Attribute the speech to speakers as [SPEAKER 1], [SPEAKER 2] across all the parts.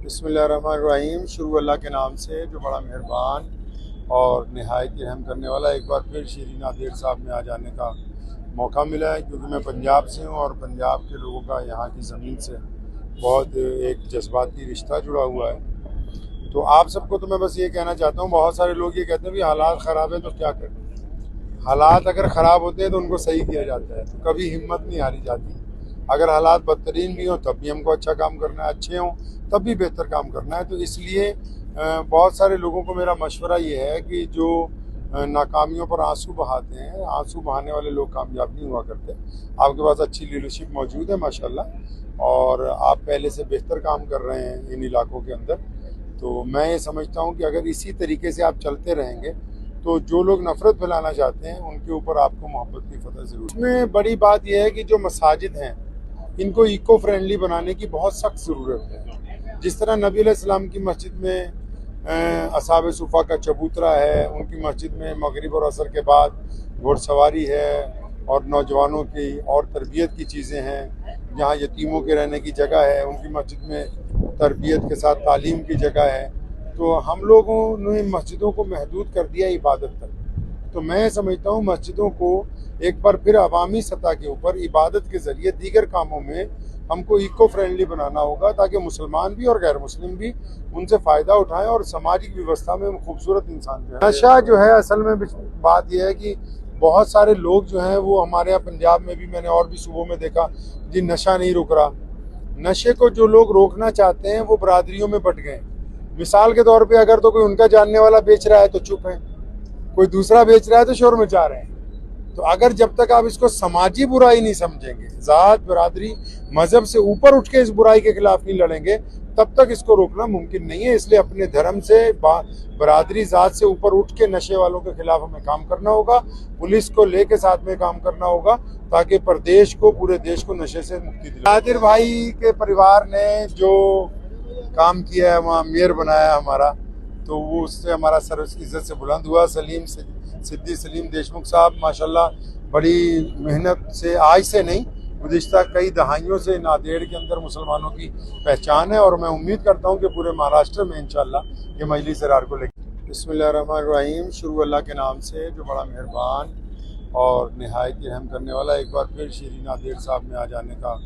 [SPEAKER 1] बिस्मिल्लाहिर्रहमानिर्रहीम। शुरू अल्लाह के नाम से जो बड़ा मेहरबान और नहायत रहम करने वाला। एक बार फिर श्री नादेर साहब में आ जाने का मौका मिला है, क्योंकि मैं पंजाब से हूँ और पंजाब के लोगों का यहाँ की ज़मीन से बहुत एक जज्बाती रिश्ता जुड़ा हुआ है। तो आप सबको तो मैं बस ये कहना चाहता हूँ, बहुत सारे लोग ये कहते हैं भी हालात ख़राब है तो क्या करें। हालात अगर ख़राब होते हैं तो उनको सही किया जाता है, तो कभी हिम्मत नहीं हारी जाती। अगर हालात बदतरीन भी हों तब भी हमको अच्छा काम करना है, अच्छे हों तब भी बेहतर काम करना है। तो इसलिए बहुत सारे लोगों को मेरा मशवरा ये है कि जो नाकामियों पर आंसू बहाते हैं, आंसू बहाने वाले लोग कामयाब नहीं हुआ करते। आपके पास अच्छी लीडरशिप मौजूद है माशाल्लाह, और आप पहले से बेहतर काम कर रहे हैं इन इलाकों के अंदर। तो मैं ये समझता हूँ कि अगर इसी तरीके से आप चलते रहेंगे तो जो लोग नफ़रत फैलाना चाहते हैं उनके ऊपर आपको मोहब्बत की फतह ज़रूर। इसमें बड़ी बात यह है कि जो मसाजिद हैं इनको इको फ्रेंडली बनाने की बहुत सख्त ज़रूरत है। जिस तरह नबी अलैहिस्सलाम की मस्जिद में असहाब सुफ़ा का चबूतरा है, उनकी मस्जिद में मगरिब और असर के बाद घुड़सवारी है और नौजवानों की और तरबियत की चीज़ें हैं, जहाँ यतीमों के रहने की जगह है, उनकी मस्जिद में तरबियत के साथ तालीम की जगह है। तो हम लोगों ने मस्जिदों को महदूद कर दिया इबादत तक। तो मैं समझता हूँ मस्जिदों को एक बार फिर अवामी सतह के ऊपर इबादत के ज़रिए दीगर कामों में हमको इको फ्रेंडली बनाना होगा, ताकि मुसलमान भी और गैर मुस्लिम भी उनसे फ़ायदा उठाएं और सामाजिक व्यवस्था में खूबसूरत इंसान जो है। नशा जो है, असल में बात यह है कि बहुत सारे लोग जो हैं वो हमारे यहाँ पंजाब में भी, मैंने और भी सूबों में देखा, जी नशा नहीं रुक रहा। नशे को जो लोग रोकना चाहते हैं वो बरादरियों में बट गए। मिसाल के तौर पे अगर तो कोई उनका जानने वाला बेच रहा है तो चुप है, कोई दूसरा बेच रहा है तो शोर मचा रहे हैं। तो अगर जब तक आप इसको समाजी बुराई नहीं समझेंगे, ज़ात बरादरी मज़हब से ऊपर उठ के इस बुराई के खिलाफ नहीं लड़ेंगे, तब तक इसको रोकना मुमकिन नहीं है। इसलिए अपने धर्म से, बरादरी ज़ात से ऊपर उठ के नशे वालों के खिलाफ हमें काम करना होगा। पुलिस को लेके साथ में काम करना होगा, ताकि प्रदेश को, पूरे देश को नशे से मुक्ति दिलाए। नादिर भाई के परिवार ने जो काम किया है, वहाँ मेयर बनाया हमारा, तो वो उससे हमारा सर इज़्ज़त से बुलंद हुआ। सिद्दी सलीम देशमुख साहब माशाल्लाह बड़ी मेहनत से, आज से नहीं, गुज़िश्ता कई दहाइयों से नांदेड़ के अंदर मुसलमानों की पहचान है, और मैं उम्मीद करता हूँ कि पूरे महाराष्ट्र में इंशाअल्लाह ये मजलिस रार को लेकर। बिस्मिल्लाहिर्रहमानिर्रहीम। शुरू अल्लाह के नाम से जो बड़ा मेहरबान और नहायत रहम करने वाला। एक बार फिर श्री नादेर साहब में आ जाने का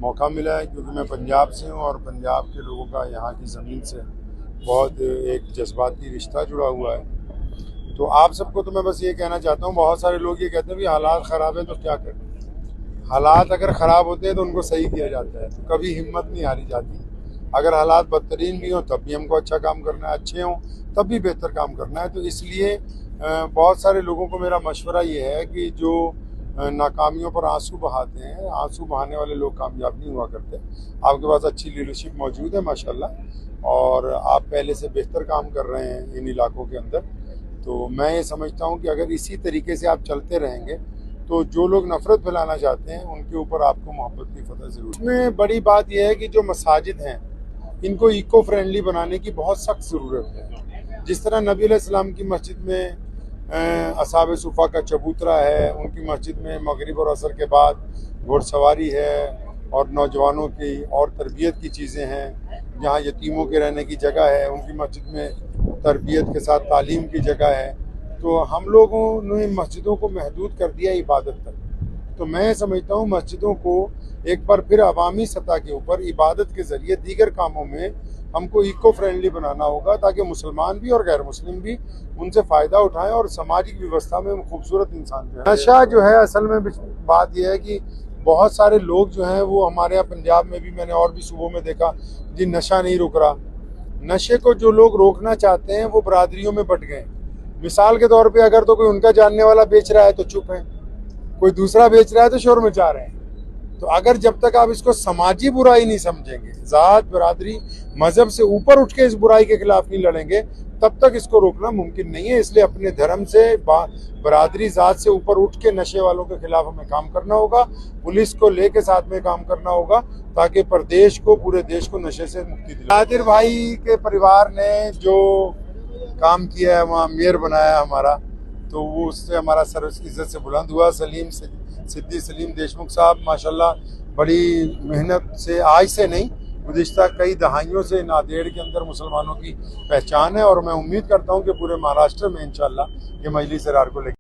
[SPEAKER 1] मौका मिला है, क्योंकि मैं पंजाब से हूँ और पंजाब के लोगों का यहाँ की ज़मीन से बहुत एक जज्बाती रिश्ता जुड़ा हुआ है। तो आप सबको तो मैं बस ये कहना चाहता हूँ, बहुत सारे लोग ये कहते हैं भी हालात ख़राब है तो क्या करें। हालात अगर ख़राब होते हैं तो उनको सही किया जाता है, तो कभी हिम्मत नहीं हारी जाती। अगर हालात बदतरीन भी हों तब भी हमको अच्छा काम करना है, अच्छे हों तब भी बेहतर काम करना है। तो इसलिए बहुत सारे लोगों को मेरा मशवरा ये है कि जो नाकामियों पर आंसू बहाते हैं, आंसू बहाने वाले लोग कामयाब नहीं हुआ करते। आपके पास अच्छी लीडरशिप मौजूद है माशाल्लाह, और आप पहले से बेहतर काम कर रहे हैं इन इलाकों के अंदर। तो मैं ये समझता हूँ कि अगर इसी तरीके से आप चलते रहेंगे तो जो लोग नफ़रत फैलाना चाहते हैं उनके ऊपर आपको मोहब्बत की फतह ज़रूर। इसमें बड़ी बात यह है कि जो मसाजिद हैं इनको इको फ्रेंडली बनाने की बहुत सख्त ज़रूरत है। जिस तरह नबी अलैहिस्सलाम की मस्जिद में असहाब सुफ़ा का चबूतरा है, उनकी मस्जिद में मगरिब और असर के बाद घुड़सवारी है और नौजवानों की और तरबियत की चीज़ें हैं, जहाँ यतीमों के रहने की जगह है, उनकी मस्जिद में तरबियत के साथ तालीम की जगह है। तो हम लोगों ने मस्जिदों को महदूद कर दिया इबादत तक। तो मैं समझता हूँ मस्जिदों को एक बार फिर अवामी सतह के ऊपर इबादत के ज़रिए दीगर कामों में हमको इको फ्रेंडली बनाना होगा, ताकि मुसलमान भी और गैर मुस्लिम भी उनसे फ़ायदा उठाएं और सामाजिक व्यवस्था में खूबसूरत इंसान जो है। नशा जो है, असल में बात यह है कि बहुत सारे लोग जो हैं वो हमारे यहाँ पंजाब में भी, मैंने और भी सूबों में देखा, जी नशा नहीं रुक रहा। नशे को जो लोग रोकना चाहते हैं वो बरादरियों में बट गए। मिसाल के तौर पे अगर तो कोई उनका जानने वाला बेच रहा है तो चुप है, कोई दूसरा बेच रहा है तो शोर मचा रहे हैं। तो अगर जब तक आप इसको समाजी बुराई नहीं समझेंगे, ज़ात बरादरी मज़हब से ऊपर उठ के इस बुराई के खिलाफ नहीं लड़ेंगे, तब तक इसको रोकना मुमकिन नहीं है। इसलिए अपने धर्म से, बरादरी ज़ात से ऊपर उठ के नशे वालों के खिलाफ हमें काम करना होगा। पुलिस को लेके साथ में काम करना होगा, ताकि प्रदेश को, पूरे देश को नशे से मुक्ति दिलाए। नादिर भाई के परिवार ने जो काम किया है, वहाँ मेयर बनाया हमारा, तो वो उससे हमारा सर इज़्ज़त से बुलंद हुआ। सिद्दी सलीम देशमुख साहब माशाल्लाह बड़ी मेहनत से, आज से नहीं, गुज़िश्ता कई दहाइयों से नांदेड़ के अंदर मुसलमानों की पहचान है और मैं उम्मीद करता हूँ कि पूरे महाराष्ट्र में इंशाअल्लाह ये मजलिस-ए-रार को लेकर